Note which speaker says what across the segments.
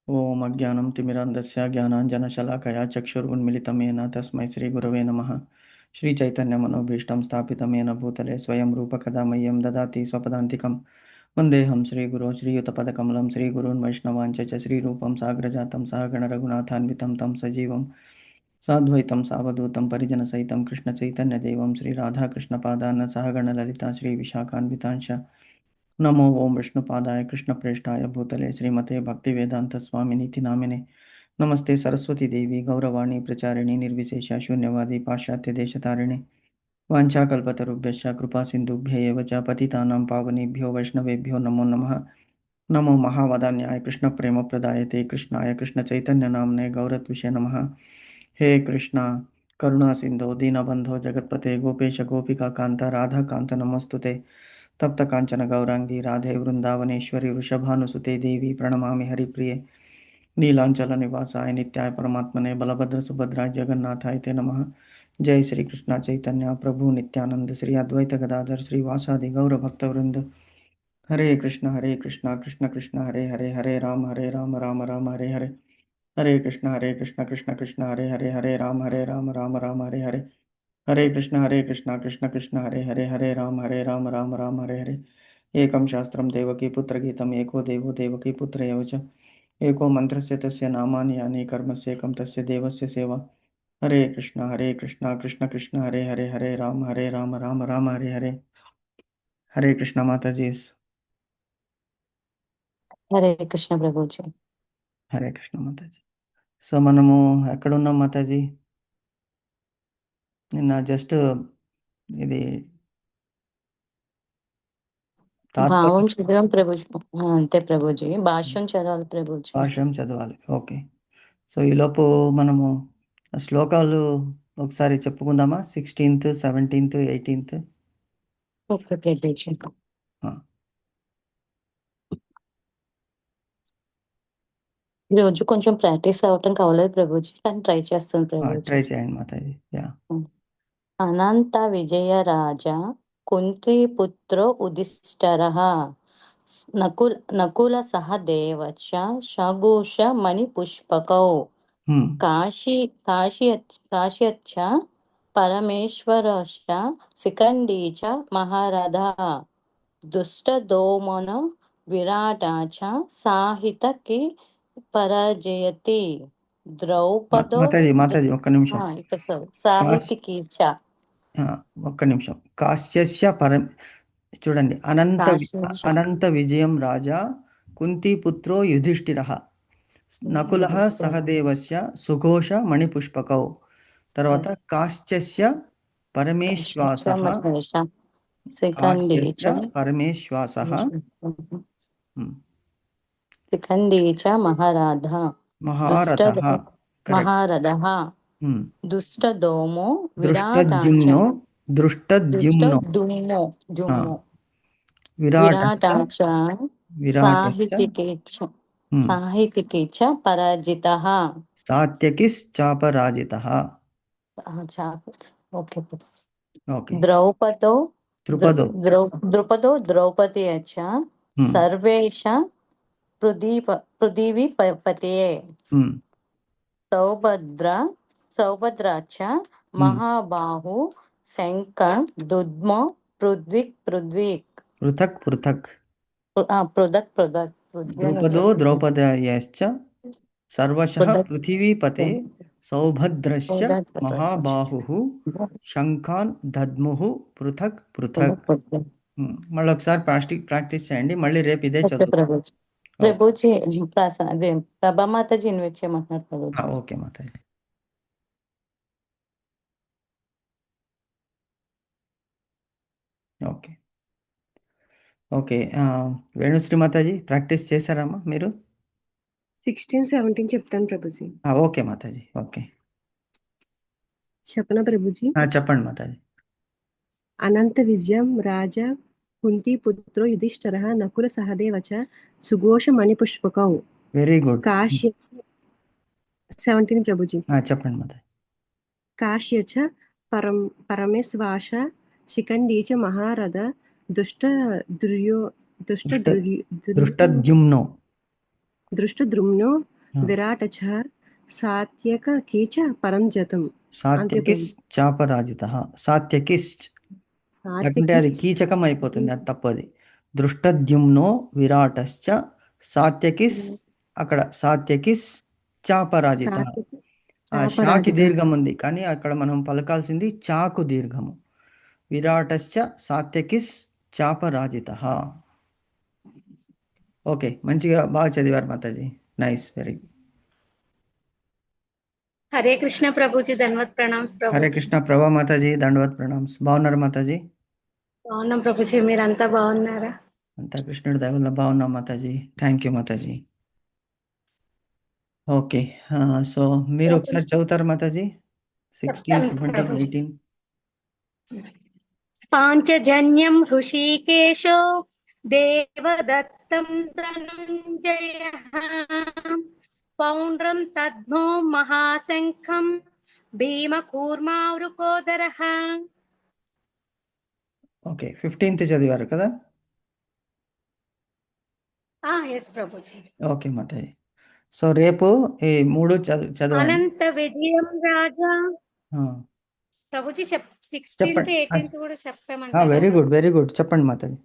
Speaker 1: ఓం అజ్ఞానం తిమిరంధస్య జ్ఞానాంజనశలాకయా చక్షురున్మిళితం येन తస్మై శ్రీగురవే నమః. శ్రీచైతన్యమనోభీష్టం స్థాపితం येन భూతలే స్వయం రూపకదా మह्यं దదాతి స్వపదాంతికం. వందేహం శ్రీగురో శ్రీయుతపదకమలం శ్రీగురూన్ వైష్ణవాంచ చ శ్రీరూపం సాగ్రజాతం సహగణ రఘునాథాన్వితం తం సజీవం సాద్వైతం సావధూతం పరిజనసహితం కృష్ణచైతన్యదేవం శ్రీరాధాకృష్ణపాదాన్న సహగణ లలితా శ్రీవిశాఖాన్వితాంశ. नमो ओम विष्णुपादाय कृष्णप्रेष्ठाय भूतले श्रीमते भक्तिवेदांत स्वामिनीति नामिने नमस्ते सरस्वती देवी गौरवाणी प्रचारिणी निर्विशेष शून्यवादी पाश्चात्य देशतारिणे वाञ्छाकल्पतरुभ्यश्च कृपा सिन्धुभ्य एव च पतितानां पावनेभ्यो वैष्णवेभ्यो नमो नमः. नमो महावदान्याय कृष्णप्रेमप्रदायते कृष्णाय कृष्णचैतन्यनाम्ने गौरत्विषे नमः. हे कृष्णा करुणा सिन्धो दीनबन्धो जगत्पते गोपेश गोपिका कान्त राधाकान्त नमोऽस्तुते. तप्त कांचन गौरांगी राधे वृंदावनेश्वरी वृषभानुसुते देवी प्रणमामि हरिप्रिये. नीलांचल निवासाय नित्याय परमात्मने बलभद्र सुभद्राय जगन्नाथाय ते नमः. जय श्री कृष्ण चैतन्य प्रभु नित्यानंद श्री अद्वैत गदाधर श्रीवासादि गौर भक्तवृंद. हरे कृष्ण कृष्ण कृष्ण हरे हरे हरे राम राम राम हरे हरे. हरे कृष्ण कृष्ण कृष्ण हरे हरे राम राम हरे हरे. हरे कृष्ण कृष्ण हरे राम हरे हरे. एकं शास्त्रं देवकी पुत्रगीतम् एको देवो देवकी पुत्र एव च. एको मन्त्रस्य तस्य नामानि यानि कर्मस्येकं तस्य देवस्य सेवा. हरे कृष्ण कृष्ण कृष्ण हरे राम राम हरे हरे. हरे कृष्ण माताजी.
Speaker 2: హరే కృష్ణ ప్రభుజీ.
Speaker 1: హరే కృష్ణ మాతాజీ. సో మనము ఎక్కడున్నాం మాతాజీ? నిన్న జస్ట్ ఇది
Speaker 2: భావం చదివాం ప్రభుజీ. అంతే ప్రభుజీ, భాష్యం చదవాలి ప్రభుజీ.
Speaker 1: భాష్యం చదవాలి. ఓకే. సో ఈలోపు మనము శ్లోకాలు ఒకసారి చెప్పుకుందామా? 16th 17th 18th.
Speaker 2: Okay Prabhuji. ఈ రోజు కొంచెం ప్రాక్టీస్ అవ్వటం కావలేదు ప్రభుజీ, కానీ ట్రై చేస్తాను ప్రభుజీ.
Speaker 1: ట్రై చేయండి మాతాజీ.
Speaker 2: అనంత విజయ రాజా కుంతి పుత్రో ఉదిష్టరః నకుల సహదేవచ షఘోష మణి పుష్పకౌ కాశ్యచ్చ పరమేశ్వరశ్చ శిఖండీ చ మహారథ దుష్టదోమన విరాటాచ సాహితకి పరాజయతి ద్రౌపదో.
Speaker 1: మాతాజీ ఒక్క నిమిషం.
Speaker 2: ఇక్కడ సాహితికి చ
Speaker 1: ఒక్క నిమిషం. కాశ్యస్య చూడండి. అనంత విజయం రాజా కుంతిపుత్రో యుధిష్ఠిరః నకులః సహదేవస్య సుఘోష మణిపుష్పకౌ. తర్వాత కాశ్చస్య పరమేశ్వాసః పరమేశ్వాసః
Speaker 2: శిఖండీ చ మహారథః దుష్టదోమో విరాటాచ సాహితికి చ పరాజితః.
Speaker 1: సాత్యకిశ్చాపరాజితః.
Speaker 2: ద్రౌపదో ద్రౌపది చ సర్వేష పృథివీపతే. సౌభద్ర చ మహాబాహు శంఖ దుద్మ పృథక్
Speaker 1: ద్రౌపదో ద్రౌపదయశ్చ సర్వశః పృథివీపతే సౌభద్రశ్చ మహాబాహుః శంఖాన్ దద్ముః పృథక్. మళ్ళీ ఒకసారి ప్రాక్టీస్ చేయండి. మళ్ళీ రేపు ఇదే చదువు.
Speaker 2: ప్రభుజీ అదే ప్రభామాతాజీ ఇన్వైట్ చేయమంటున్నారు ప్రభుజీ.
Speaker 1: ఓకే మాతాజీ. Okay okay. వేణుశ్రీ మాతాజీ ప్రాక్టీస్ చేశారమ్మా మీరు?
Speaker 3: 16, 17 చెప్తాను ప్రభుజీ.
Speaker 1: ఓకే మాతాజీ. ఓకే
Speaker 3: చెప్పనా ప్రభుజీ?
Speaker 1: చెప్పండి మాతాజీ.
Speaker 3: అనంత విజయం రాజా కుంతి పుత్రో యుధిష్ఠిరః నకుల సహదేవ చ సుఘోష మణిపుష్పకౌ.
Speaker 1: Very good.
Speaker 3: 17 ప్రభుజీ.
Speaker 1: చెప్పండి మాతాజీ.
Speaker 3: కాశ్య చ పరమేశ్వాస శిఖండీ చ మహారథ దృష్టద్యుమ్నో
Speaker 1: हाँ,
Speaker 3: విరాట చ సాత్యక కీచ పరం జతం అంతే
Speaker 1: సాత్యకిస్
Speaker 3: ప్రభు.
Speaker 1: చాపరాజిత సాత్యకిస్ లేకుంటే అది
Speaker 3: సాత్యకి
Speaker 1: కీచకం అయిపోతుంది, అది తప్పు. అది దృష్టద్యుమ్నో విరాటశ్చ సాత్యకిస్, అక్కడ సాత్యకిస్ చాపరాజిత.
Speaker 3: సాత్యకి
Speaker 1: ఆ షాకి
Speaker 3: చాపరాజిత
Speaker 1: దీర్ఘం ఉంది, కానీ అక్కడ మనం పలకాల్సింది చాకు దీర్ఘము. విరాటశ్చ సాత్యకిస్ చాపరాజిత. ఓకే, మంచిగా బాగా చదివారు Mataji. Nice, very good.
Speaker 4: Hare Krishna Prabhuji, ధన్వత్ pranams
Speaker 1: Hare
Speaker 4: Prabhuji.
Speaker 1: Krishna ప్రభా మాతాజీ, దండవత్ ప్రణామ్స్. బాగున్నారు మాతాజీ?
Speaker 4: బాగున్నాం ప్రభుజీ, మీరంతా బాగున్నారా?
Speaker 1: అంతా కృష్ణుడి దయ వల్ల బాగున్నాం Mataji. Thank you Mataji. Okay, so మీరు ఒకసారి చదువుతారు మాతాజీ? 16,
Speaker 4: చెప్తాను
Speaker 1: 17,
Speaker 4: ప్రభుజీ.
Speaker 1: 18.
Speaker 4: పాంచజన్యం హృషీకేశో దేవదత్తం ధనుంజయః పౌండ్రం తద్మో మహాశంఖం భీమకూర్మావృకోదరః.
Speaker 1: ఓకే, 15th చదివారు కదా?
Speaker 4: Yes Prabhuji.
Speaker 1: Okay Mataji. So రేపు ఈ 3 చదవండి.
Speaker 4: అనంత విజయం రాజా
Speaker 1: ఆ,
Speaker 4: ప్రభుజీ 16th
Speaker 1: చెప్పండి.
Speaker 4: 18th కూడా చెప్పామంటారా?
Speaker 1: Very good, very good. చెప్పండి మాతాజీ.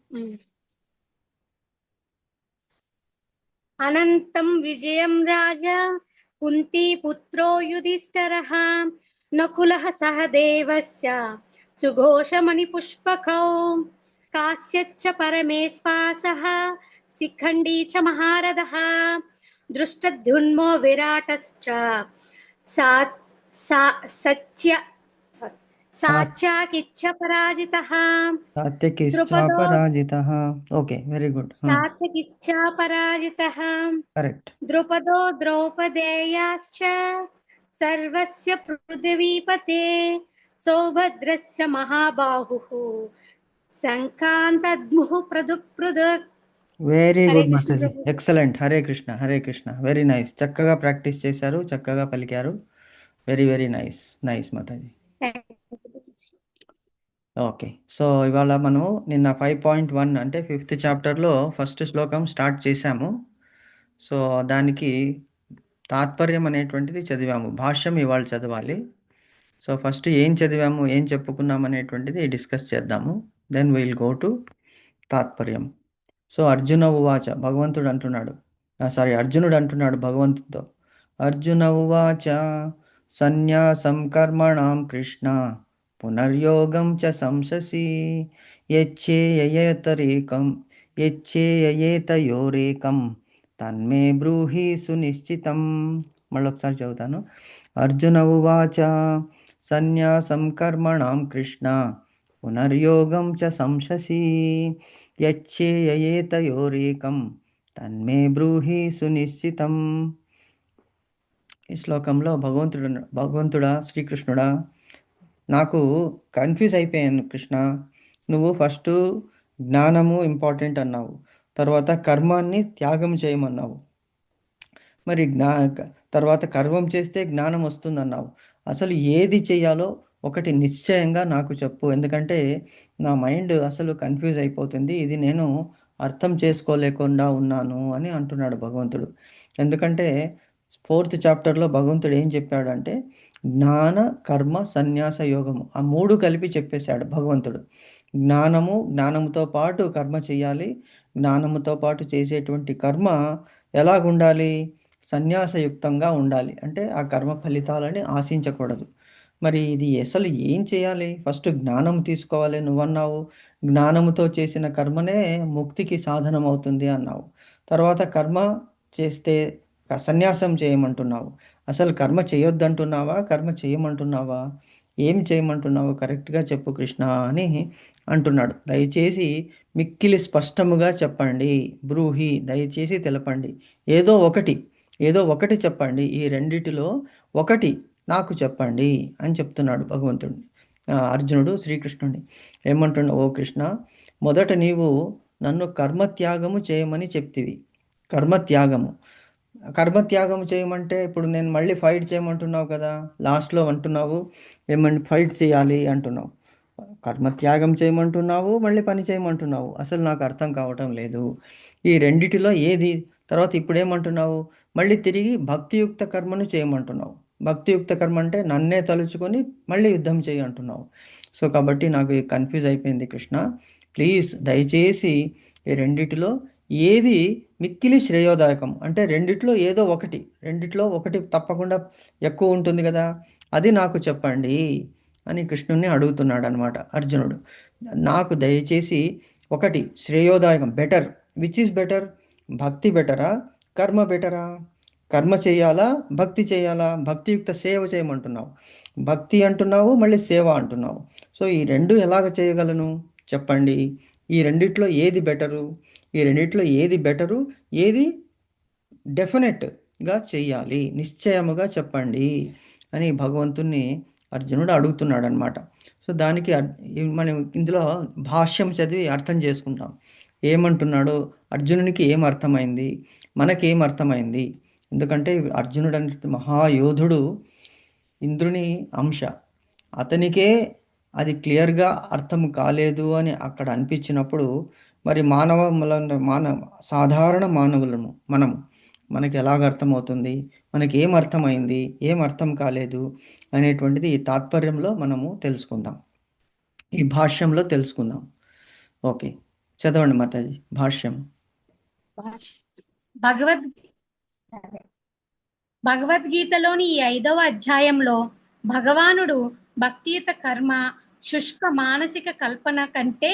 Speaker 4: అనంతం విజయం రాజా కుంతీపుత్రో యుధిష్ఠిరః నకులః సహదేవస్య సుఘోషమణిపుష్పకౌ కాశ్యచ్చ పరమేశ్వాసః శిఖండీ చ మహారథः దృష్టద్యుమ్నో విరాటశ్చ సా- సత్య సాత్యకిచ్చ పరాజితः
Speaker 1: సాత్యకిస్
Speaker 4: ద్రుపదో
Speaker 1: చాపరాజితః. Okay, very good.
Speaker 4: సాత్యకిచ్చ పరాజితः
Speaker 1: కరెక్ట్.
Speaker 4: ద్రుపదో ద్రౌపదేయాశ్చ సర్వస్య పృథివీపతే సౌభద్రస్య మహాబాహుః శంఖాంతద్ముః పృథక్ పృథక్.
Speaker 1: వెరీ
Speaker 4: హరే
Speaker 1: గుడ్
Speaker 4: కృష్ణ
Speaker 1: మాతాజీ,
Speaker 4: ప్రభు.
Speaker 1: Excellent. Hare Krishna, Hare Krishna. Very nice. చక్కగా ప్రాక్టీస్ చేశారు, చక్కగా పలికారు. వెరీ వెరీ నైస్, నైస్ మాతాజీ. ఓకే, సో ఇవాళ మనము నిన్న 5.1 అంటే 5th చాప్టర్లో ఫస్ట్ శ్లోకం స్టార్ట్ చేశాము. సో దానికి తాత్పర్యం అనేటువంటిది చదివాము. భాష్యం ఇవాళ చదవాలి. సో ఫస్ట్ ఏం చదివాము, ఏం చెప్పుకున్నాం అనేటువంటిది డిస్కస్ చేద్దాము. దెన్ విల్ గో టు తాత్పర్యం. సో అర్జున ఉవాచ, భగవంతుడు అంటున్నాడు, అర్జునుడు అంటున్నాడు భగవంతుడితో. అర్జున ఉవాచ సన్యాసం కర్మణాం కృష్ణ పునర్యోగం చ సంశసి యచ్చేయేతయోరేకం తన్మే బ్రూహి సునిశ్చితం. మళ్ళొకసారి చదువుతాను. అర్జున ఉవాచ సన్యాసం కర్మణాం కృష్ణ పునర్యోగం చ సంశసి యచ్చేయేతయోరేకం తన్మే బ్రూహి సునిశ్చితం. ఈ శ్లోకంలో భగవంతుడా శ్రీకృష్ణుడా, నాకు కన్ఫ్యూజ్ అయిపోయాను కృష్ణ. నువ్వు ఫస్ట్ జ్ఞానము ఇంపార్టెంట్ అన్నావు, తర్వాత కర్మాన్ని త్యాగం చేయమన్నావు. మరి తర్వాత కర్మం చేస్తే జ్ఞానం వస్తుందన్నావు. అసలు ఏది చేయాలో ఒకటి నిశ్చయంగా నాకు చెప్పు, ఎందుకంటే నా మైండ్ అసలు కన్ఫ్యూజ్ అయిపోతుంది, ఇది నేను అర్థం చేసుకోలేకుండా ఉన్నాను అని అంటున్నాడు భగవంతుడు. ఎందుకంటే 4th చాప్టర్లో భగవంతుడు ఏం చెప్పాడంటే జ్ఞాన కర్మ సన్యాస యోగము, ఆ 3 కలిపి చెప్పేశాడు భగవంతుడు. జ్ఞానముతో పాటు కర్మ చేయాలి, జ్ఞానముతో పాటు చేసేటువంటి కర్మ ఎలాగుండాలి, సన్యాసయుక్తంగా ఉండాలి. అంటే ఆ కర్మ ఫలితాలని ఆశించకూడదు. మరి ఇది అసలు ఏం చేయాలి? ఫస్ట్ జ్ఞానం తీసుకోవాలి నువ్వన్నావు. జ్ఞానముతో చేసిన కర్మనే ముక్తికి సాధనం అవుతుంది అన్నావు. తర్వాత కర్మ చేస్తే సన్యాసం చేయమంటున్నావు. అసలు కర్మ చేయొద్దంటున్నావా, కర్మ చేయమంటున్నావా, ఏం చేయమంటున్నావు కరెక్ట్గా చెప్పు కృష్ణ అని అంటున్నాడు. దయచేసి మిక్కిలి స్పష్టముగా చెప్పండి, బ్రూహి దయచేసి తెలపండి. ఏదో ఒకటి చెప్పండి, ఈ రెండిటిలో ఒకటి నాకు చెప్పండి అని చెప్తున్నాడు భగవంతుడు. అర్జునుడు శ్రీకృష్ణుడిని ఏమంటున్నాడు, ఓ కృష్ణ, మొదట నీవు నన్ను కర్మత్యాగము చేయమని చెప్తివి. కర్మత్యాగము చేయమంటే ఇప్పుడు నేను మళ్ళీ ఫైట్ చేయమంటున్నావు కదా, లాస్ట్లో అంటున్నావు ఏమంటే ఫైట్ చేయాలి అంటున్నావు. కర్మత్యాగం చేయమంటున్నావు, మళ్ళీ పని చేయమంటున్నావు. అసలు నాకు అర్థం కావటం లేదు ఈ రెండిటిలో ఏది. తర్వాత ఇప్పుడు ఏమంటున్నావు, మళ్ళీ తిరిగి భక్తియుక్త కర్మను చేయమంటున్నావు. భక్తియుక్త కర్మ అంటే నన్నే తలుచుకొని మళ్ళీ యుద్ధం చేయి అంటున్నావు. సో కాబట్టి నాకు కన్ఫ్యూజ్ అయిపోయింది కృష్ణ. ప్లీజ్ దయచేసి ఈ రెండిటిలో ఏది మిక్కిలి శ్రేయోదాయకం, అంటే రెండిట్లో ఏదో ఒకటి, రెండిట్లో ఒకటి తప్పకుండా ఎక్కువ ఉంటుంది కదా, అది నాకు చెప్పండి అని కృష్ణుణ్ణి అడుగుతున్నాడు అనమాట అర్జునుడు. నాకు దయచేసి ఒకటి శ్రేయోదాయకం, బెటర్, విచ్ ఈస్ బెటర్, భక్తి బెటరా కర్మ బెటరా? కర్మ చేయాలా భక్తి చేయాలా? భక్తియుక్త సేవ చేయమంటున్నావు, భక్తి అంటున్నావు, మళ్ళీ సేవ అంటున్నావు. సో ఈ రెండు ఎలాగ చేయగలను చెప్పండి. ఈ రెండిట్లో ఏది బెటరు, ఈ రెండిట్లో ఏది బెటరు, ఏది డెఫినెట్గా చెయ్యాలి, నిశ్చయముగా చెప్పండి అని భగవంతుణ్ణి అర్జునుడు అడుగుతున్నాడు అనమాట. సో దానికి మనం ఇందులో భాష్యం చదివి అర్థం చేసుకుంటాం. ఏమంటున్నాడో, అర్జునునికి ఏం అర్థమైంది, మనకేం అర్థమైంది. ఎందుకంటే అర్జునుడు అంటే మహాయోధుడు, ఇంద్రుని అంశ, అతనికే అది క్లియర్గా అర్థం కాలేదు అని అక్కడ అనిపించినప్పుడు మరి సాధారణ మానవులను మనకి ఎలాగ అర్థమవుతుంది, మనకి ఏం అర్థమైంది, ఏం అర్థం కాలేదు అనేటువంటిది ఈ తాత్పర్యంలో మనము తెలుసుకుందాం, ఈ భాష్యంలో తెలుసుకుందాం. ఓకే, చదవండి మాతాజీ భాష్యం.
Speaker 4: భగవద్గీతలోని ఈ 5వ అధ్యాయంలో భగవానుడు భక్తియుత కర్మ శుష్క మానసిక కల్పన కంటే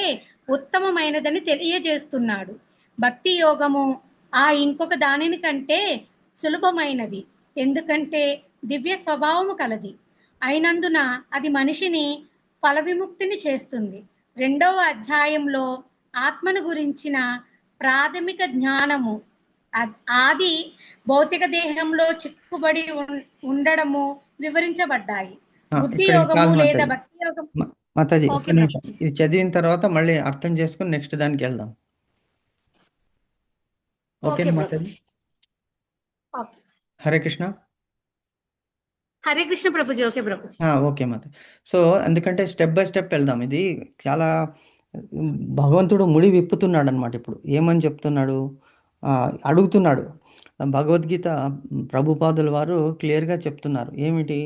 Speaker 4: ఉత్తమమైనదని తెలియజేస్తున్నాడు. భక్తి యోగము ఇంకొక దానిని కంటే సులభమైనది, ఎందుకంటే దివ్య స్వభావము కలది అయినందున అది మనిషిని ఫల విముక్తిని చేస్తుంది. 2వ అధ్యాయంలో ఆత్మను గురించిన ప్రాథమిక జ్ఞానము, ఆది భౌతిక దేహంలో చిక్కుబడి ఉండడము వివరించబడ్డాయి. బుద్ధి యోగము లేదా భక్తి యోగం.
Speaker 1: మాతాజీ ఒక్క నిమిషం, ఇది చదివిన తర్వాత మళ్ళీ అర్థం చేసుకుని నెక్స్ట్ దానికి వెళ్దాం. Okay Mataji, Hare Krishna.
Speaker 4: Hare Krishna Prabhuji. Okay Prabhuji.
Speaker 1: Okay Mataji. So ఎందుకంటే స్టెప్ బై స్టెప్ వెళ్దాం. ఇది చాలా భగవంతుడు ముడి విప్పుతున్నాడు అనమాట. ఇప్పుడు ఏమని చెప్తున్నాడు, అడుగుతున్నాడు. భగవద్గీత ప్రభుపాదుల వారు క్లియర్గా చెప్తున్నారు. ఏమిటి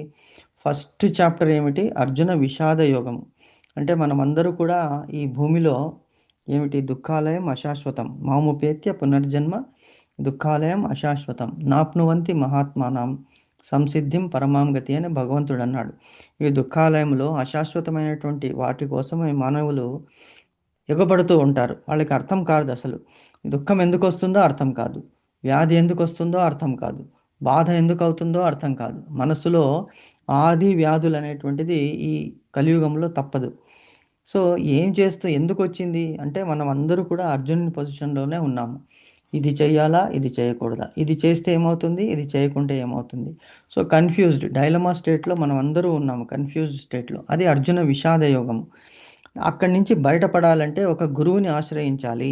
Speaker 1: ఫస్ట్ చాప్టర్ ఏమిటి, అర్జున విషాద యోగము. అంటే మనమందరూ కూడా ఈ భూమిలో ఏమిటి, దుఃఖాలయం అశాశ్వతం, మాముపేత్య పునర్జన్మ దుఃఖాలయం అశాశ్వతం, నాప్నువంతి మహాత్మానం సంసిద్ధిం పరమాం గతి అని భగవంతుడు అన్నాడు. ఈ దుఃఖాలయంలో అశాశ్వతమైనటువంటి వాటి కోసమే మానవులు ఎగబడుతూ ఉంటారు. వాళ్ళకి అర్థం కాదు అసలు దుఃఖం ఎందుకు వస్తుందో అర్థం కాదు, వ్యాధి ఎందుకు వస్తుందో అర్థం కాదు, బాధ ఎందుకు అవుతుందో అర్థం కాదు. మనసులో ఆది వ్యాధులు అనేటువంటిది ఈ కలియుగంలో తప్పదు. సో ఏం చేస్తూ ఎందుకు వచ్చింది అంటే మనం అందరూ కూడా అర్జునుని పొజిషన్లోనే ఉన్నాము. ఇది చేయాలా, ఇది చేయకూడదా, ఇది చేస్తే ఏమవుతుంది, ఇది చేయకుంటే ఏమవుతుంది. సో కన్ఫ్యూజ్డ్ డైలమా స్టేట్లో మనం అందరూ ఉన్నాము, కన్ఫ్యూజ్డ్ స్టేట్లో. అది అర్జున విషాద యోగము. అక్కడి నుంచి బయటపడాలంటే ఒక గురువుని ఆశ్రయించాలి.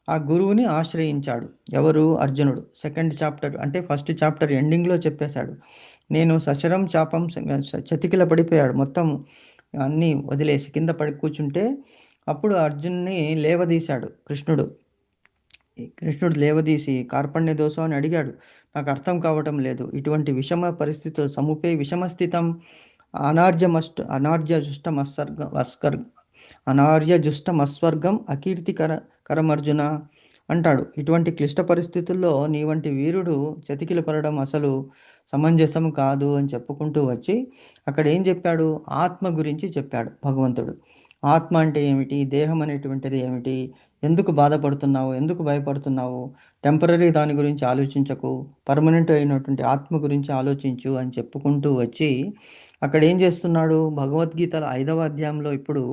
Speaker 1: ఆ గురువుని ఆశ్రయించాడు ఎవరు, అర్జునుడు. సెకండ్ చాప్టర్ అంటే ఫస్ట్ చాప్టర్ ఎండింగ్లో చెప్పేశాడు, నేను సశరం చాపం చతికిల పడిపోయాడు, మొత్తం అన్నీ వదిలేసి కింద పడి కూర్చుంటే అప్పుడు అర్జున్ని లేవదీశాడు కృష్ణుడు లేవదీసి కార్పణ్య దోషం అని అడిగాడు. నాకు అర్థం కావటం లేదు, ఇటువంటి విషమ పరిస్థితులు సముపే విషమస్థితం అనార్యజుష్టమస్వర్గం అకీర్తికరమర్జున అంటాడు. ఇటువంటి క్లిష్ట పరిస్థితుల్లో నీ వంటి వీరుడు చతికిల పడడం అసలు సమంజసం కాదు అని చెప్పుకుంటూ వచ్చి అక్కడ ఏం చెప్పాడు, ఆత్మ గురించి చెప్పాడు భగవంతుడు. ఆత్మ అంటే ఏమిటి, దేహం అనేటువంటిది ఏమిటి, ఎందుకు బాధపడుతున్నావు, ఎందుకు భయపడుతున్నావు, టెంపరీ దాని గురించి ఆలోచించకు, పర్మనెంట్ అయినటువంటి ఆత్మ గురించి ఆలోచించు అని చెప్పుకుంటూ వచ్చి అక్కడ ఏం చేస్తున్నాడు, భగవద్గీతల 5వ అధ్యాయంలో ఇప్పుడు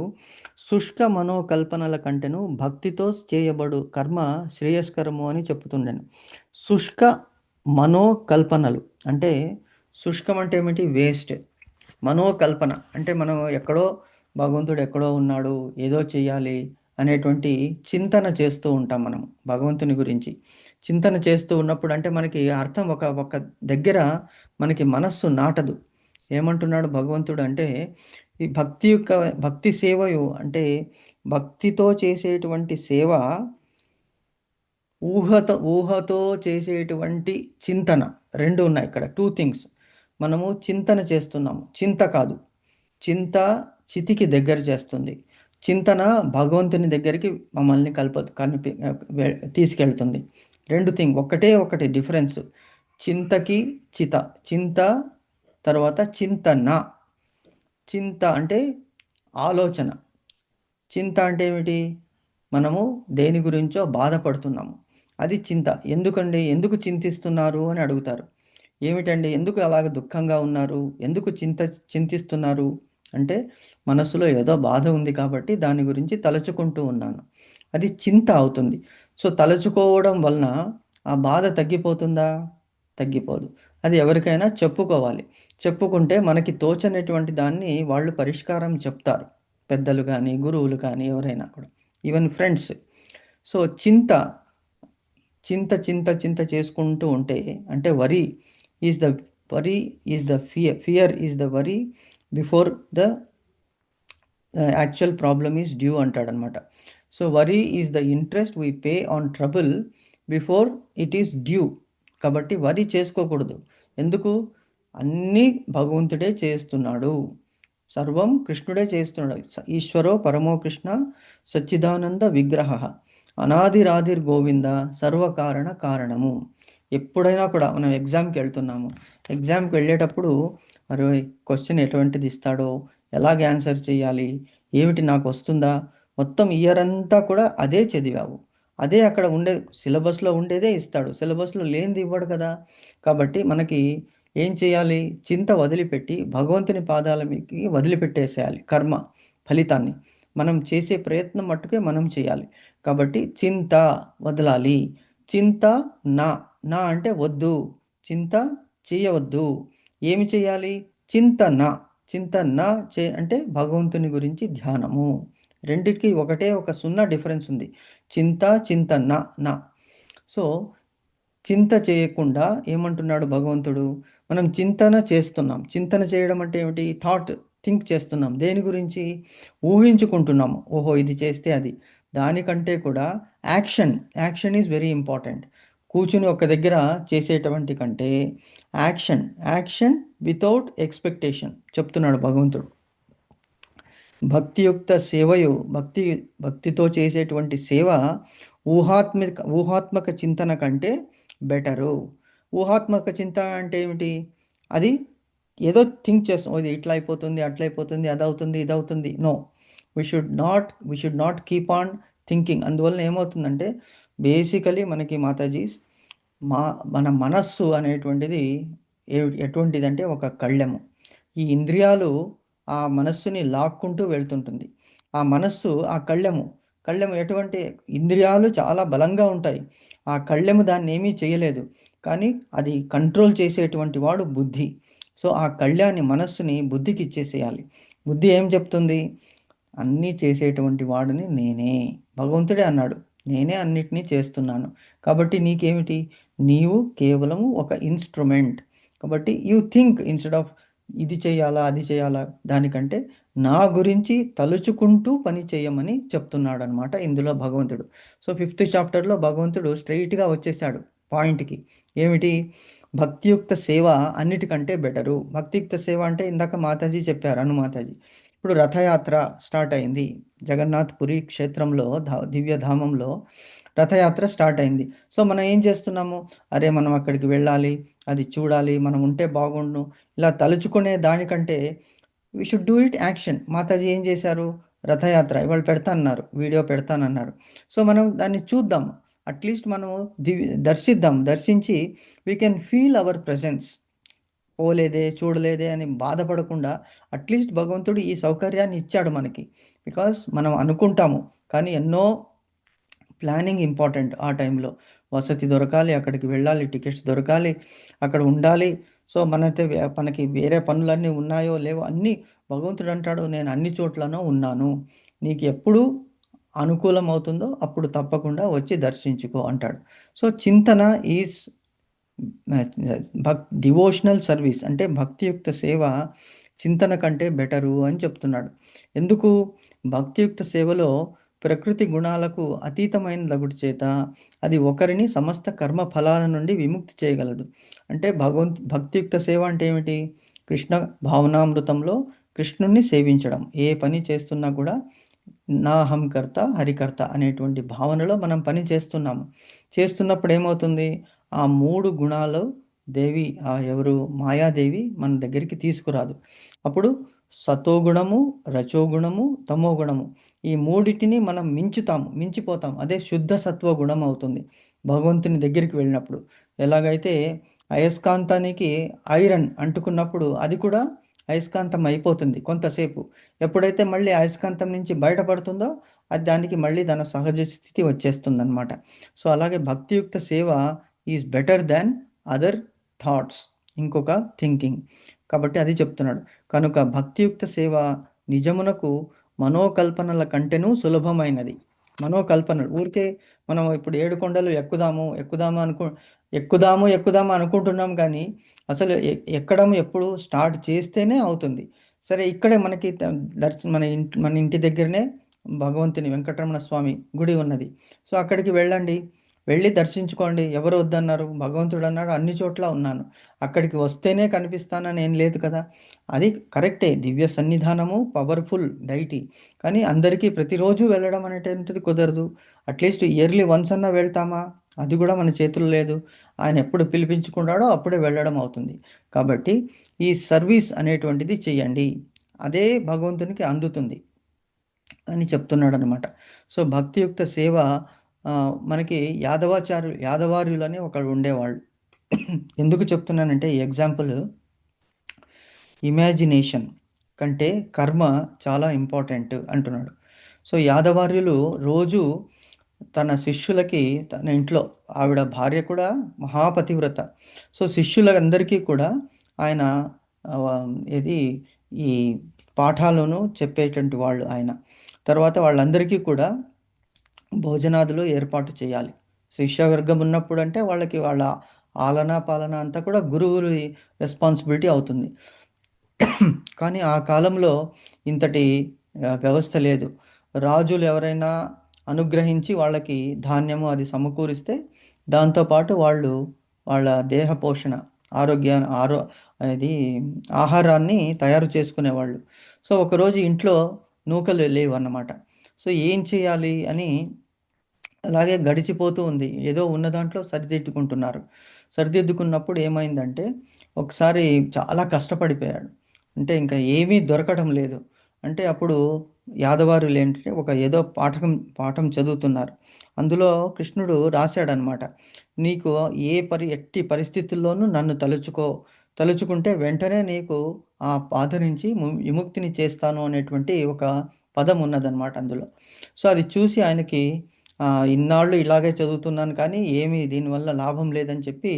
Speaker 1: శుష్క మనోకల్పనల కంటేను భక్తితో చేయబడు కర్మ శ్రేయస్కరము అని చెప్తుండెను. శుష్క మనోకల్పనలు అంటే, శుష్కం అంటే ఏమిటి, వేస్ట్. మనోకల్పన అంటే మనం ఎక్కడో భగవంతుడు ఎక్కడో ఉన్నాడు, ఏదో చెయ్యాలి అనేటువంటి చింతన చేస్తూ ఉంటాం మనం భగవంతుని గురించి. చింతన చేస్తూ ఉన్నప్పుడు అంటే మనకి అర్థం ఒక దగ్గర మనకి మనస్సు నాటదు. ఏమంటున్నాడు భగవంతుడు అంటే, ఈ భక్తి సేవయు అంటే భక్తితో చేసేటువంటి సేవ ఊహతో చేసేటువంటి చింతన. రెండు ఉన్నాయి ఇక్కడ, టూ థింగ్స్. మనము చింతన చేస్తున్నాము, చింత కాదు. చింత చితికి దగ్గర చేస్తుంది, చింతన భగవంతుని దగ్గరికి మమ్మల్ని తీసుకెళ్తుంది. రెండు థింగ్ ఒకటి డిఫరెన్స్. చింతకి చిత, చింత తర్వాత చింతన. చింత అంటే ఆలోచన, చింత అంటే ఏమిటి? మనము దేని గురించో బాధపడుతున్నాము, అది చింత. ఎందుకు చింతిస్తున్నారు అని అడుగుతారు. ఏమిటండి, ఎందుకు అలాగ దుఃఖంగా ఉన్నారు, ఎందుకు చింతిస్తున్నారు అంటే మనసులో ఏదో బాధ ఉంది కాబట్టి దాని గురించి తలుచుకుంటూ ఉన్నాను, అది చింత అవుతుంది. సో తలుచుకోవడం వలన ఆ బాధ తగ్గిపోతుందా? తగ్గిపోదు. అది ఎవరికైనా చెప్పుకోవాలి. చెప్పుకుంటే మనకి తోచనటువంటి దాన్ని వాళ్ళు పరిష్కారం చెప్తారు, పెద్దలు కానీ గురువులు కానీ ఎవరైనా కూడా, ఈవెన్ ఫ్రెండ్స్. సో చింత చింత చింత చింత చేసుకుంటూ ఉంటే, అంటే worry is the fear is the worry before the actual problem is due అంటాడనమాట. So worry is the interest we pay on trouble before it is due. కాబట్టి వరీ చేసుకోకూడదు. ఎందుకు? అన్నీ భగవంతుడే చేస్తున్నాడు, సర్వం కృష్ణుడే చేస్తున్నాడు. ఈశ్వరో పరమో కృష్ణ సచ్చిదానంద విగ్రహ అనాదిరాదిర్ గోవింద సర్వకారణ కారణము. ఎప్పుడైనా కూడా మనం ఎగ్జామ్కి వెళ్తున్నాము, ఎగ్జామ్కి వెళ్ళేటప్పుడు అరే క్వశ్చన్ ఎటువంటిది ఇస్తాడో, ఎలాగ ఆన్సర్ చేయాలి, ఏమిటి నాకు వస్తుందా, మొత్తం ఇయర్ అంతా కూడా అదే చదివావు, అదే అక్కడ ఉండే సిలబస్లో ఉండేదే ఇస్తాడు, సిలబస్లో లేనిది ఇవ్వడు కదా. కాబట్టి మనకి ఏం చేయాలి? చింత వదిలిపెట్టి భగవంతుని పాదాల మీదకి వదిలిపెట్టేసేయాలి కర్మ ఫలితాన్ని. మనం చేసే ప్రయత్నం మట్టుకే మనం చేయాలి. కాబట్టి చింత వదలాలి. చింత నా అంటే వద్దు, చింత చేయవద్దు. ఏమి చేయాలి? చింతన అంటే భగవంతుని గురించి ధ్యానము. రెండిటికి ఒక సున్నా డిఫరెన్స్ ఉంది. చింతన నా. సో చింత చేయకుండా ఏమంటున్నాడు భగవంతుడు? మనం చింతన చేస్తున్నాం. చింతన చేయడం అంటే ఏమిటి? థింక్ చేస్తున్నాం. దేని గురించి? ఊహించుకుంటున్నాము. ఓహో ఇది చేస్తే అది. దానికంటే కూడా యాక్షన్ ఈజ్ వెరీ ఇంపార్టెంట్. కూర్చుని ఒక దగ్గర చేసేటువంటి కంటే యాక్షన్ వితౌట్ ఎక్స్పెక్టేషన్ చెప్తున్నాడు భగవంతుడు. భక్తియుక్త సేవయు భక్తితో చేసేటువంటి సేవ ఊహాత్మక చింతన కంటే బెటరు. ఊహాత్మక చింతన అంటే ఏమిటి? అది ఏదో థింక్ చేస్తాం, ఇది ఇట్లా అయిపోతుంది, అట్లా అయిపోతుంది, అదవుతుంది, ఇదవుతుంది. No, we should not keep on thinking. అందువల్ల ఏమవుతుందంటే బేసికలీ మనకి మాతాజీస్ మన మనస్సు అనేటువంటిది ఎటువంటిదంటే ఒక కళ్ళెము. ఈ ఇంద్రియాలు ఆ మనస్సుని లాక్కుంటూ వెళ్తుంటుంది. ఆ మనస్సు ఆ కళ్ళెము ఎటువంటి ఇంద్రియాలు చాలా బలంగా ఉంటాయి. ఆ కళ్ళెము దాన్ని ఏమీ చేయలేదు, కానీ అది కంట్రోల్ చేసేటువంటి వాడు బుద్ధి. సో ఆ కళ్యాణి మనస్సుని బుద్ధికి ఇచ్చేసేయాలి. బుద్ధి ఏం చెప్తుంది? అన్నీ చేసేటువంటి వాడిని నేనే, భగవంతుడే అన్నాడు, నేనే అన్నిటినీ చేస్తున్నాను. కాబట్టి నీకేమిటి? నీవు కేవలము ఒక ఇన్స్ట్రుమెంట్. కాబట్టి యూ థింక్ ఇన్స్టెడ్ ఆఫ్ ఇది చేయాలా అది చేయాలా, దానికంటే నా గురించి తలుచుకుంటూ పని చేయమని చెప్తున్నాడు అనమాట ఇందులో భగవంతుడు. సో 5th చాప్టర్లో భగవంతుడు స్ట్రైట్గా వచ్చేసాడు పాయింట్కి. ఏమిటి? భక్తియుక్త సేవ అన్నిటికంటే బెటరు. భక్తియుక్త సేవ అంటే ఇందాక మాతాజీ చెప్పారు, అను మాతాజీ. ఇప్పుడు రథయాత్ర స్టార్ట్ అయింది జగన్నాథ్పురి క్షేత్రంలో, దివ్యధామంలో రథయాత్ర స్టార్ట్ అయింది. సో మనం ఏం చేస్తున్నాము? అరే మనం అక్కడికి వెళ్ళాలి, అది చూడాలి, మనం ఉంటే బాగుండు, ఇలా తలుచుకునే దానికంటే we should do it action. Mataji ఏం చేశారు? రథయాత్ర ఇవాళ పెడతానన్నారు, వీడియో పెడతానన్నారు. సో మనం దాన్ని చూద్దాం, అట్లీస్ట్ మనము దర్శించి we can feel our presence. పోలేదే చూడలేదే అని బాధపడకుండా అట్లీస్ట్ భగవంతుడు ఈ సౌకర్యాన్ని ఇచ్చాడు మనకి. బికాస్ మనం అనుకుంటాము, కానీ ఎన్నో ప్లానింగ్ ఇంపార్టెంట్. ఆ టైంలో వసతి దొరకాలి, అక్కడికి వెళ్ళాలి, టికెట్స్ దొరకాలి, అక్కడ ఉండాలి. సో మనకి వేరే పనులన్నీ ఉన్నాయో లేవో అన్నీ భగవంతుడు అంటాడు, నేను అన్ని చోట్లనో ఉన్నాను, నీకు ఎప్పుడు అనుకూలం అవుతుందో అప్పుడు తప్పకుండా వచ్చి దర్శించుకో అంటాడు. సో చింతన ఈజ్ డివోషనల్ సర్వీస్, అంటే భక్తియుక్త సేవ చింతన కంటే బెటరు అని చెప్తున్నాడు. ఎందుకు? భక్తియుక్త సేవలో ప్రకృతి గుణాలకు అతీతమైన లగుటి చేత అది ఒకరిని సమస్త కర్మ ఫలాల నుండి విముక్తి చేయగలదు. అంటే భక్తియుక్త సేవ అంటే ఏమిటి? కృష్ణ భావనామృతంలో కృష్ణుణ్ణి సేవించడం. ఏ పని చేస్తున్నా కూడా నా హంకర్త హరికర్త అనేటువంటి భావనలో మనం పని చేస్తున్నాము. చేస్తున్నప్పుడు ఏమవుతుంది? ఆ 3 గుణాలు దేవి ఎవరు మాయాదేవి మన దగ్గరికి తీసుకురాదు. అప్పుడు సతోగుణము, రజోగుణము, తమోగుణము ఈ మూడిటిని మనం మించిపోతాం. అదే శుద్ధ సత్వ గుణం అవుతుంది భగవంతుని దగ్గరికి వెళ్ళినప్పుడు. ఎలాగైతే అయస్కాంతానికి ఐరన్ అంటుకున్నప్పుడు అది కూడా అయస్కాంతం అయిపోతుంది కొంతసేపు. ఎప్పుడైతే మళ్ళీ అయస్కాంతం నుంచి బయటపడుతుందో అది దానికి మళ్ళీ తన సహజ స్థితి వచ్చేస్తుందన్నమాట. సో అలాగే భక్తియుక్త సేవ is better than other thoughts, ఇంకొక థింకింగ్. కాబట్టి అది చెప్తున్నాడు. కనుక భక్తియుక్త సేవ నిజమునకు మనోకల్పనల కంటేనూ సులభమైనది. మనోకల్పనలు ఊరికే మనం ఇప్పుడు 7 కొండలు ఎక్కుదాము అనుకుంటున్నాం కానీ అసలు ఎక్కడం ఎప్పుడు స్టార్ట్ చేస్తేనే అవుతుంది. సరే ఇక్కడే మనకి మన ఇంటి దగ్గరనే భగవంతుని వెంకటరమణ స్వామి గుడి ఉన్నది. సో అక్కడికి వెళ్ళండి, వెళ్ళి దర్శించుకోండి. ఎవరు వద్దన్నారు? భగవంతుడు అన్నాడు అన్ని చోట్ల ఉన్నాను, అక్కడికి వస్తేనే కనిపిస్తానని ఏం లేదు కదా. అది కరెక్టే, దివ్య సన్నిధానము పవర్ఫుల్ డైటీ. కానీ అందరికీ ప్రతిరోజు వెళ్ళడం అనేటువంటిది కుదరదు. అట్లీస్ట్ ఇయర్లీ వన్స్ అన్నా వెళ్తామా? అది కూడా మన చేతుల్లో లేదు. ఆయన ఎప్పుడు పిలిపించుకున్నాడో అప్పుడే వెళ్ళడం అవుతుంది. కాబట్టి ఈ సర్వీస్ అనేటువంటిది చెయ్యండి, అదే భగవంతునికి అందుతుంది అని చెప్తున్నాడు అనమాట. సో భక్తియుక్త సేవ మనకి యాదవార్యులని ఒకళ్ళు ఉండేవాళ్ళు. ఎందుకు చెప్తున్నానంటే ఈ ఎగ్జాంపుల్ ఇమాజినేషన్ కంటే కర్మ చాలా ఇంపార్టెంట్ అంటున్నాడు. సో యాదవార్యులు రోజు తన శిష్యులకి, తన ఇంట్లో ఆవిడ భార్య కూడా మహాపతివ్రత. సో శిష్యులందరికీ కూడా ఆయన ఈ పాఠాలను చెప్పేటువంటి వాళ్ళు ఆయన. తర్వాత వాళ్ళందరికీ కూడా భోజనాదులు ఏర్పాటు చేయాలి. శిష్యవర్గం ఉన్నప్పుడు అంటే వాళ్ళకి వాళ్ళ ఆలనా పాలన అంతా కూడా గురువుని రెస్పాన్సిబిలిటీ అవుతుంది. కానీ ఆ కాలంలో ఇంతటి వ్యవస్థ లేదు. రాజులు ఎవరైనా అనుగ్రహించి వాళ్ళకి ధాన్యము అది సమకూరిస్తే దాంతోపాటు వాళ్ళు వాళ్ళ దేహ పోషణ ఆహారాన్ని తయారు చేసుకునేవాళ్ళు. సో ఒకరోజు ఇంట్లో నూకలు లేవు అన్నమాట. సో ఏం చేయాలి అని అలాగే గడిచిపోతూ ఉంది. ఏదో ఉన్న దాంట్లో సరిదిద్దుకుంటున్నారు. సరిదిద్దుకున్నప్పుడు ఏమైందంటే ఒకసారి చాలా కష్టపడిపోయాడు. అంటే ఇంకా ఏమీ దొరకడం లేదు. అంటే అప్పుడు యాదవారులు ఏంటంటే ఏదో పాఠం చదువుతున్నారు. అందులో కృష్ణుడు రాశాడనమాట, నీకు ఎట్టి పరిస్థితుల్లోనూ నన్ను తలుచుకుంటే వెంటనే నీకు ఆ బాధ నుంచి విముక్తిని చేస్తాను అనేటువంటి ఒక పదం ఉన్నదన్నమాట అందులో. సో అది చూసి ఆయనకి ఇన్నాళ్ళు ఇలాగే చదువుతున్నాను కానీ ఏమీ దీనివల్ల లాభం లేదని చెప్పి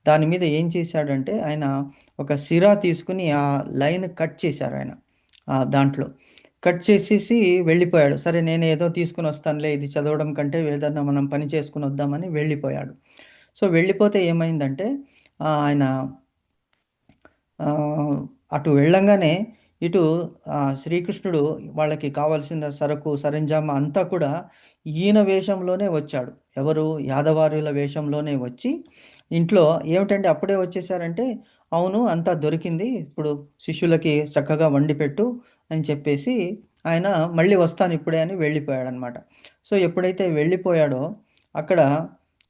Speaker 1: దాని మీద ఏం చేశాడంటే ఆయన ఒక సిరా తీసుకుని ఆ లైన్ కట్ చేశారు ఆయన. దాంట్లో కట్ చేసేసి వెళ్ళిపోయాడు. సరే నేను ఏదో తీసుకుని వస్తానులే, ఇది చదవడం కంటే ఏదన్నా మనం పని చేసుకుని వద్దామని వెళ్ళిపోయాడు. సో వెళ్ళిపోతే ఏమైందంటే ఆయన అటు వెళ్ళంగానే ఇటు శ్రీకృష్ణుడు వాళ్ళకి కావాల్సిన సరకు సరంజామా అంతా కూడా ఈయన వేషంలోనే వచ్చాడు. ఎవరు? యాదవారుల వేషంలోనే వచ్చి ఇంట్లో ఏమిటంటే అప్పుడే వచ్చేసారంటే అవును అంతా దొరికింది, ఇప్పుడు శిష్యులకి చక్కగా వండి పెట్టు అని చెప్పేసి ఆయన మళ్ళీ వస్తాను ఇప్పుడే అని వెళ్ళిపోయాడనమాట. సో ఎప్పుడైతే వెళ్ళిపోయాడో అక్కడ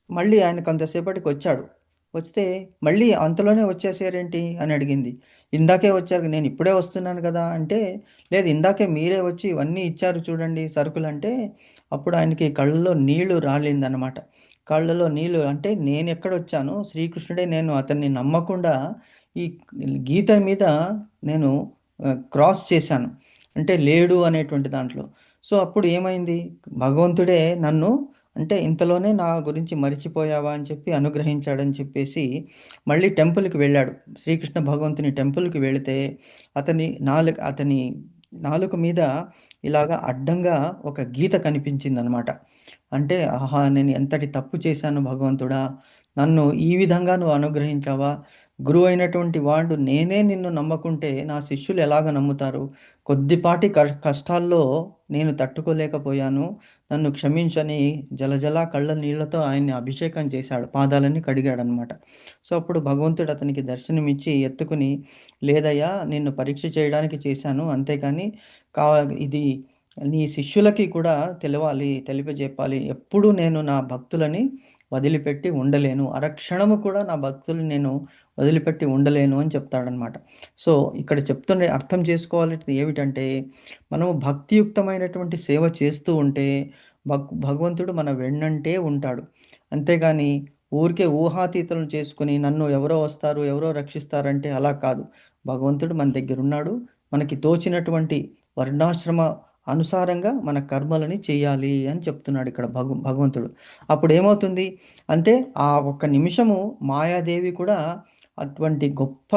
Speaker 1: మళ్ళీ ఆయన కొంతసేపటికి వచ్చాడు. వస్తే మళ్ళీ అంతలోనే వచ్చేసారేంటి అని అడిగింది. ఇందాకే వచ్చారు, నేను ఇప్పుడే వస్తున్నాను కదా అంటే, లేదు ఇందాకే మీరే వచ్చి ఇవన్నీ ఇచ్చారు చూడండి సరుకులు అంటే, అప్పుడు ఆయనకి కళ్ళలో నీళ్లు రాలిందనమాట. కళ్ళలో నీళ్లు అంటే నేను ఎక్కడొచ్చాను, శ్రీకృష్ణుడే, నేను అతన్ని నమ్మకుండా ఈ గీత మీద నేను క్రాస్ చేశాను అంటే లేడు అనేటువంటి దాంట్లో. సో అప్పుడు ఏమైంది, భగవంతుడే నన్ను అంటే ఇంతలోనే నా గురించి మరిచిపోయావా అని చెప్పి అనుగ్రహించాడని చెప్పేసి మళ్ళీ టెంపుల్కి వెళ్ళాడు. శ్రీకృష్ణ భగవంతుని టెంపుల్కి వెళితే అతని నాలుక మీద ఇలాగా అడ్డంగా ఒక గీత కనిపించిందనమాట. అంటే ఆహా, నేను ఎంతటి తప్పు చేశాను భగవంతుడా, నన్ను ఈ విధంగా నువ్వు అనుగ్రహించావా, గురువు అయినటువంటి వాడు నేనే నిన్ను నమ్మకుంటే నా శిష్యులు ఎలాగ నమ్ముతారు? కొద్దిపాటి కష్టాల్లో నేను తట్టుకోలేకపోయాను, నన్ను క్షమించని జలజల కళ్ళ నీళ్లతో ఆయన్ని అభిషేకం చేశాడు, పాదాలన్నీ కడిగాడనమాట. సో అప్పుడు భగవంతుడు అతనికి దర్శనమిచ్చి ఎత్తుకుని, లేదయ్యా నిన్ను పరీక్ష చేయడానికి చేశాను, అంతేకాని కా ఇది నీ శిష్యులకి కూడా తెలవాలి, తెలియజెప్పాలి. ఎప్పుడు నేను నా భక్తులని వదిలిపెట్టి ఉండలేను, అరక్షణము కూడా నా భక్తుల్ని నేను వదిలిపెట్టి ఉండలేను అని చెప్తాడనమాట. సో ఇక్కడ చెప్తుండే అర్థం చేసుకోవాలంటే ఏమిటంటే, మనము భక్తియుక్తమైనటువంటి సేవ చేస్తూ ఉంటే భగవంతుడు మన వెన్నంటే ఉంటాడు. అంతేగాని ఊరికే ఊహాతీతలను చేసుకుని నన్ను ఎవరో వస్తారు, ఎవరో రక్షిస్తారంటే అలా కాదు. భగవంతుడు మన దగ్గర ఉన్నాడు. మనకి తోచినటువంటి వర్ణాశ్రమ అనుసారంగా మన కర్మలని చేయాలి అని చెప్తున్నాడు ఇక్కడ భగవంతుడు. అప్పుడు ఏమవుతుంది అంటే, ఆ ఒక్క నిమిషము మాయాదేవి కూడా అటువంటి గొప్ప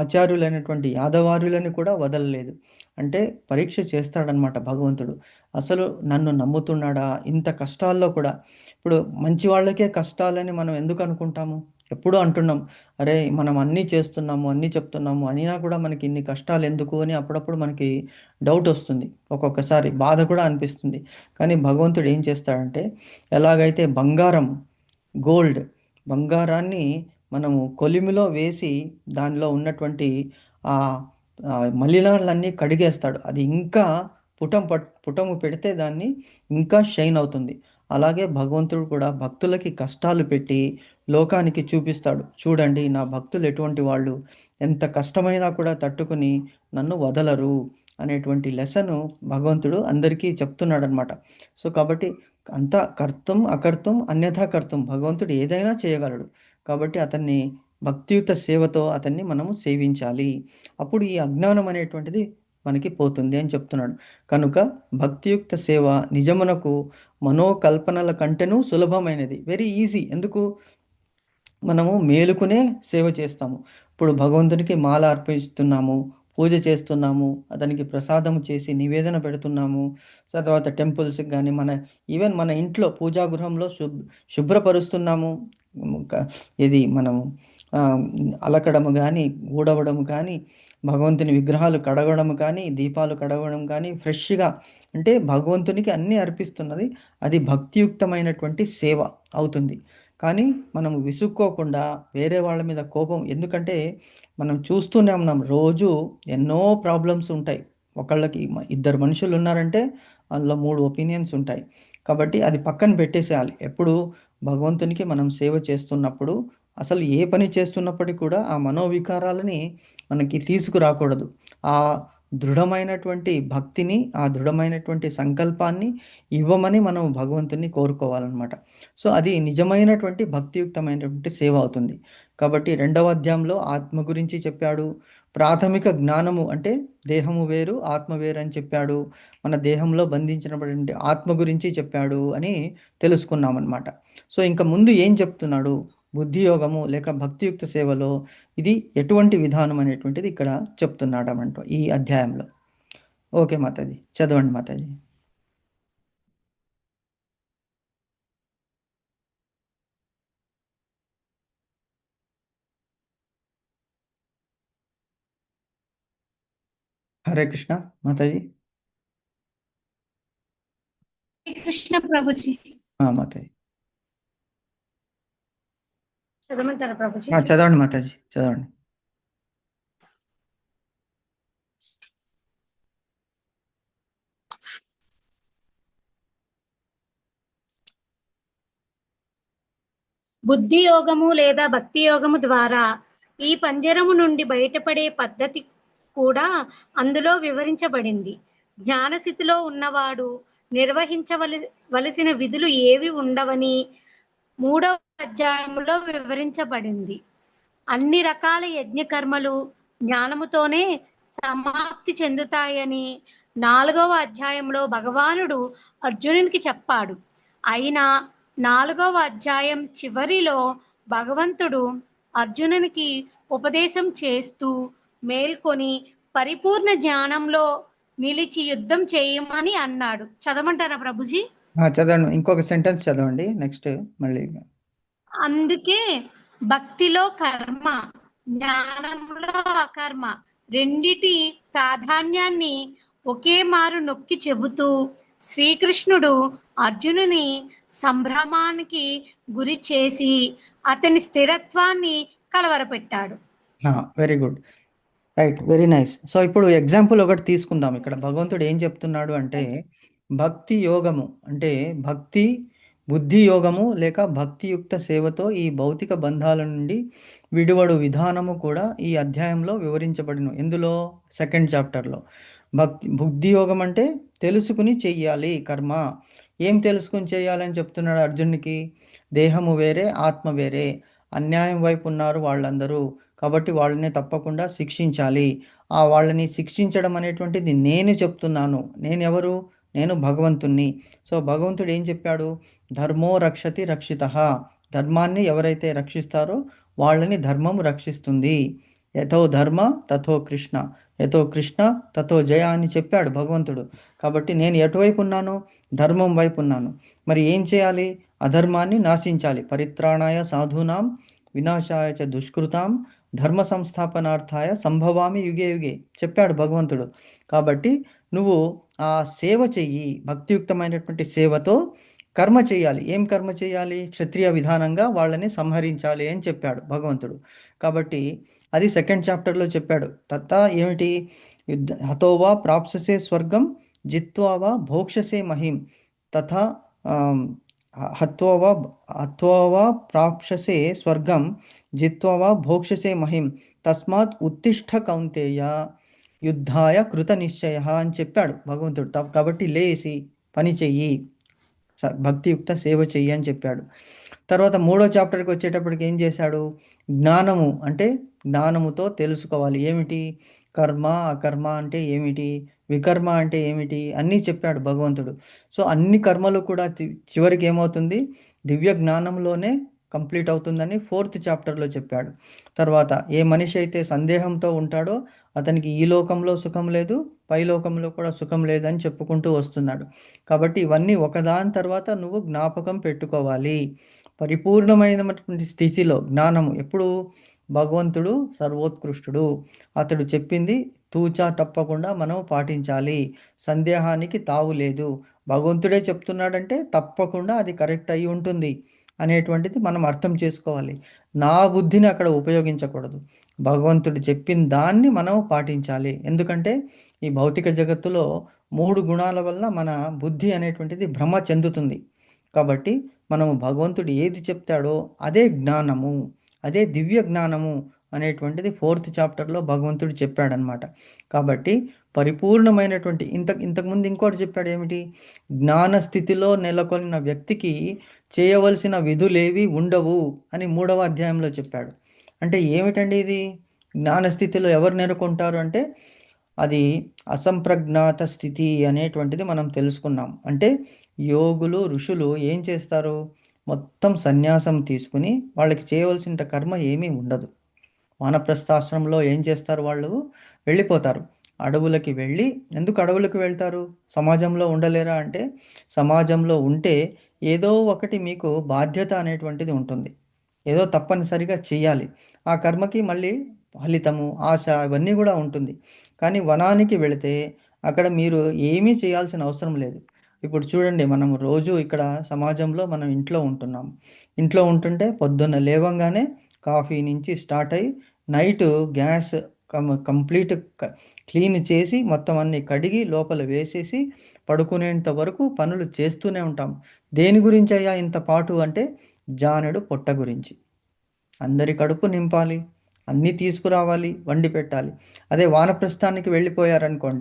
Speaker 1: ఆచార్యులైనటువంటి యాదవార్యులను కూడా వదలలేదు. అంటే పరీక్ష చేస్తాడనమాట భగవంతుడు. అసలు నన్ను నమ్ముతున్నాడా ఇంత కష్టాల్లో కూడా? ఇప్పుడు మంచి వాళ్ళకే కష్టాలని మనం ఎందుకు అనుకుంటాము? ఎప్పుడూ అంటున్నాం, అరే మనం అన్నీ చేస్తున్నాము, అన్నీ చెప్తున్నాము, అయినా కూడా మనకి ఇన్ని కష్టాలు ఎందుకు అని అప్పుడప్పుడు మనకి డౌట్ వస్తుంది. ఒక్కొక్కసారి బాధ కూడా అనిపిస్తుంది. కానీ భగవంతుడు ఏం చేస్తాడంటే, ఎలాగైతే గోల్డ్ బంగారాన్ని మనము కొలిమిలో వేసి దానిలో ఉన్నటువంటి ఆ మలినాలన్నీ కడిగేస్తాడు, అది ఇంకా పుటము పెడితే దాన్ని ఇంకా షైన్ అవుతుంది. అలాగే భగవంతుడు కూడా భక్తులకి కష్టాలు పెట్టి లోకానికి చూపిస్తాడు, చూడండి నా భక్తులు ఎటువంటి వాళ్ళు, ఎంత కష్టమైనా కూడా తట్టుకుని నన్ను వదలరు అనేటువంటి లెసను భగవంతుడు అందరికీ చెప్తున్నాడు అనమాట. సో కాబట్టి అంత కర్తం అకర్తం అన్యథా కర్తం, భగవంతుడు ఏదైనా చేయగలడు. కాబట్టి అతన్ని భక్తియుత సేవతో అతన్ని మనము సేవించాలి. అప్పుడు ఈ అజ్ఞానం అనేటువంటిది మనకి పోతుంది అని చెప్తున్నాడు. కనుక భక్తియుక్త సేవ నిజమునకు మనోకల్పనల కంటేనూ సులభమైనది, వెరీ ఈజీ. ఎందుకు? మనము మేలుకునే సేవ చేస్తాము. ఇప్పుడు భగవంతునికి మాల అర్పిస్తున్నాము, పూజ చేస్తున్నాము, అతనికి ప్రసాదం చేసి నివేదన పెడుతున్నాము. తర్వాత టెంపుల్స్కి కానీ ఈవెన్ మన ఇంట్లో పూజా గృహంలో శుభ్రపరుస్తున్నాము. ఇది మనము అలకడము కానీ, ఊడవడము కానీ, భగవంతుని విగ్రహాలు కడగడం కానీ, దీపాలు కడగడం కానీ, ఫ్రెష్గా అంటే భగవంతునికి అన్నీ అర్పిస్తున్నది, అది భక్తియుక్తమైనటువంటి సేవ అవుతుంది. కానీ మనం విసుక్కోకుండా వేరే వాళ్ళ మీద కోపం, ఎందుకంటే మనం చూస్తూనే ఉన్నాం రోజు ఎన్నో ప్రాబ్లమ్స్ ఉంటాయి. ఒకళ్ళకి ఇద్దరు మనుషులు ఉన్నారంటే అందులో 3 ఒపీనియన్స్ ఉంటాయి. కాబట్టి అది పక్కన పెట్టేసేయాలి. ఎప్పుడు భగవంతునికి మనం సేవ చేస్తున్నప్పుడు, అసలు ఏ పని చేస్తున్నప్పటికీ కూడా ఆ మనోవికారాలని మనకి తీసుకురాకూడదు. ఆ దృఢమైనటువంటి భక్తిని, ఆ దృఢమైనటువంటి సంకల్పాన్ని ఇవ్వమని మనం భగవంతుని కోరుకోవాలన్నమాట. సో అది నిజమైనటువంటి భక్తియుక్తమైనటువంటి సేవ అవుతుంది. కాబట్టి 2వ అధ్యాయంలో ఆత్మ గురించి చెప్పాడు. ప్రాథమిక జ్ఞానము అంటే దేహము వేరు, ఆత్మ వేరు అని చెప్పాడు. మన దేహంలో బంధించినటువంటి ఆత్మ గురించి చెప్పాడు అని తెలుసుకున్నామన్నమాట. సో ఇంకా ముందు ఏం చెప్తున్నాడు? బుద్ధి యోగము లేక భక్తియుక్త సేవలో ఇది ఎటువంటి విధానం అనేటువంటిది ఇక్కడ చెప్తున్నాడమంట ఈ అధ్యాయంలో. ఓకే మాతాజీ, చదవండి మాతాజీ. హరే కృష్ణ మాతాజీ.
Speaker 4: కృష్ణ ప్రభుజీ.
Speaker 1: మాతాజీ
Speaker 4: చదవమంటారా ప్రభుజీ?
Speaker 1: చదవండి మాతాజీ, చదవండి.
Speaker 4: బుద్ధి యోగము లేదా భక్తి యోగము ద్వారా ఈ పంజరము నుండి బయటపడే పద్ధతి కూడా అందులో వివరించబడింది. జ్ఞానస్థితిలో ఉన్నవాడు నిర్వహించవలసిన విధులు ఏవి ఉండవని 3వ అధ్యాయంలో వివరించబడింది. అన్ని రకాల యజ్ఞకర్మలు జ్ఞానముతోనే సమాప్తి చెందుతాయని 4వ అధ్యాయంలో భగవానుడు అర్జునునికి చెప్పాడు. అయినా 4వ అధ్యాయం చివరిలో భగవంతుడు అర్జునునికి ఉపదేశం చేస్తూ మేల్కొని పరిపూర్ణ జ్ఞానంలో నిలిచి యుద్ధం చేయమని అన్నాడు. చదవమంటారా ప్రభుజీ?
Speaker 1: చదవండి, ఇంకొక సెంటెన్స్ చదవండి నెక్స్ట్ మళ్ళీ.
Speaker 4: అందుకే భక్తిలో కర్మ, జ్ఞానంలో అకర్మ రెండిటి ప్రాధాన్యాన్ని ఒకే మారు నొక్కి చెబుతూ శ్రీకృష్ణుడు అర్జునుని సంభ్రమానికి గురి చేసి అతని స్థిరత్వాన్ని కలవరపెట్టాడు.
Speaker 1: Very good. Right, very nice. So ఇప్పుడు ఎగ్జాంపుల్ ఒకటి తీసుకుందాం. ఇక్కడ భగవంతుడు ఏం చెప్తున్నాడు అంటే, భక్తి యోగము అంటే భక్తి బుద్ధి యోగము లేక భక్తియుక్త సేవతో ఈ భౌతిక బంధాల నుండి విడివడు విధానము కూడా ఈ అధ్యాయంలో వివరించబడిన. ఎందులో? సెకండ్ చాప్టర్లో. బుద్ధి యోగం అంటే తెలుసుకుని చెయ్యాలి కర్మ. ఏం తెలుసుకుని చేయాలని చెప్తున్నాడు అర్జునునికి? దేహము వేరే, ఆత్మ వేరే, అన్యాయం వైపు ఉన్నారు వాళ్ళందరూ, కాబట్టి వాళ్ళని తప్పకుండా శిక్షించాలి. వాళ్ళని శిక్షించడం అనేటువంటిది నేను చెప్తున్నాను. నేను ఎవరు? నేను భగవంతుణ్ణి. సో భగవంతుడు ఏం చెప్పాడు? ధర్మో రక్షతి రక్షితః. ధర్మాన్ని ఎవరైతే రక్షిస్తారో వాళ్ళని ధర్మము రక్షిస్తుంది. యథో ధర్మ తథో కృష్ణ, యథో కృష్ణ తథో జయ అని చెప్పాడు భగవంతుడు. కాబట్టి నేను ఎటువైపు ఉన్నాను? ధర్మం వైపు ఉన్నాను. మరి ఏం చేయాలి? అధర్మాన్ని నాశించాలి. పరిత్రాణాయ సాధూనాం వినాశాయ చ దుష్కృతాం ధర్మ సంస్థాపనార్థాయ సంభవామి యుగే యుగే చెప్పాడు భగవంతుడు. కాబట్టి నువ్వు ఆ సేవ చెయ్యి, భక్తియుక్తమైనటువంటి సేవతో కర్మ చేయాలి. ఏం కర్మ చేయాలి? క్షత్రియ విధానంగా వాళ్ళని సంహరించాలి అని చెప్పాడు భగవంతుడు. కాబట్టి అది సెకండ్ చాప్టర్లో చెప్పాడు. తత్తా ఏమిటి? హతోవా ప్రాప్ససే స్వర్గం జిత్వావా భోక్షసే మహిం తథా హత్వా ప్రాప్ససే స్వర్గం జిత్వా భోక్షసే మహిం తస్మాత్ ఉత్తిష్ఠ కౌంతేయ యుద్ధాయ కృత నిశ్చయ అని చెప్పాడు భగవంతుడు. కాబట్టి లేసి పని చెయ్యి, భక్తియుక్త సేవ చెయ్యి అని చెప్పాడు. తర్వాత మూడో చాప్టర్కి వచ్చేటప్పటికి ఏం చేశాడు? జ్ఞానము అంటే జ్ఞానముతో తెలుసుకోవాలి. ఏమిటి? కర్మ అకర్మ అంటే ఏమిటి, వికర్మ అంటే ఏమిటి అన్నీ చెప్పాడు భగవంతుడు. సో అన్ని కర్మలు కూడా చివరికి ఏమవుతుంది? దివ్య జ్ఞానంలోనే కంప్లీట్ అవుతుందని ఫోర్త్ చాప్టర్లో చెప్పాడు. తర్వాత ఏ మనిషి అయితే సందేహంతో ఉంటాడో అతనికి ఈ లోకంలో సుఖం లేదు, పై లోకంలో కూడా సుఖం లేదని చెప్పుకుంటూ వస్తున్నాడు. కాబట్టి ఇవన్నీ ఒకదాని తర్వాత నువ్వు జ్ఞాపకం పెట్టుకోవాలి. పరిపూర్ణమైనటువంటి స్థితిలో జ్ఞానము ఎప్పుడు? భగవంతుడు సర్వోత్కృష్టుడు, అతడు చెప్పింది తూచా తప్పకుండా మనం పాటించాలి. సందేహానికి తావు లేదు. భగవంతుడే చెప్తున్నాడంటే తప్పకుండా అది కరెక్ట్ అయి ఉంటుంది అనేటువంటిది మనం అర్థం చేసుకోవాలి. నా బుద్ధిని అక్కడ ఉపయోగించకూడదు. భగవంతుడు చెప్పిన దాన్ని మనం పాటించాలి. ఎందుకంటే ఈ భౌతిక జగత్తులో 3 గుణాల వల్ల మన బుద్ధి అనేటువంటిది భ్రమ చెందుతుంది. కాబట్టి మనము భగవంతుడు ఏది చెప్తాడో అదే జ్ఞానము, అదే దివ్య జ్ఞానము అనేటువంటిది ఫోర్త్ చాప్టర్లో భగవంతుడు చెప్పాడనమాట. కాబట్టి పరిపూర్ణమైనటువంటి ఇంతకుముందు ఇంకోటి చెప్పాడు. ఏమిటి? జ్ఞాన స్థితిలో నెలకొన్న వ్యక్తికి చేయవలసిన విధులేవి ఉండవు అని 3వ అధ్యాయంలో చెప్పాడు. అంటే ఏమిటండి ఇది? జ్ఞానస్థితిలో ఎవరు నెలకొంటారు అంటే అది అసంప్రజ్ఞాత స్థితి అనేటువంటిది మనం తెలుసుకున్నాం. అంటే యోగులు ఋషులు ఏం చేస్తారు? మొత్తం సన్యాసం తీసుకుని వాళ్ళకి చేయవలసిన కర్మ ఏమీ ఉండదు. వానప్రస్థాశ్రమంలో ఏం చేస్తారు? వాళ్ళు వెళ్ళిపోతారు అడవులకి. వెళ్ళి ఎందుకు అడవులకు వెళ్తారు? సమాజంలో ఉండలేరా అంటే సమాజంలో ఉంటే ఏదో ఒకటి మీకు బాధ్యత అనేటువంటిది ఉంటుంది, ఏదో తప్పనిసరిగా చెయ్యాలి. ఆ కర్మకి మళ్ళీ ఫలితము, ఆశ ఇవన్నీ కూడా ఉంటుంది. కానీ వనానికి వెళితే అక్కడ మీరు ఏమీ చేయాల్సిన అవసరం లేదు. ఇప్పుడు చూడండి, మనం రోజు ఇక్కడ సమాజంలో మనం ఇంట్లో ఉంటున్నాం. ఇంట్లో ఉంటుంటే పొద్దున్న లేవంగానే కాఫీ నుంచి స్టార్ట్ అయ్యి నైట్ గ్యాస్ కంప్లీట్ క్లీన్ చేసి మొత్తం అన్ని కడిగి లోపల వేసేసి పడుకునేంత వరకు పనులు చేస్తూనే ఉంటాం. దేని గురించి అయ్యా ఇంత పాటు అంటే జానెడు పొట్ట గురించి. అందరి కడుపు నింపాలి, అన్నీ తీసుకురావాలి, వండి పెట్టాలి. అదే వానప్రస్థానికి వెళ్ళిపోయారనుకోండి,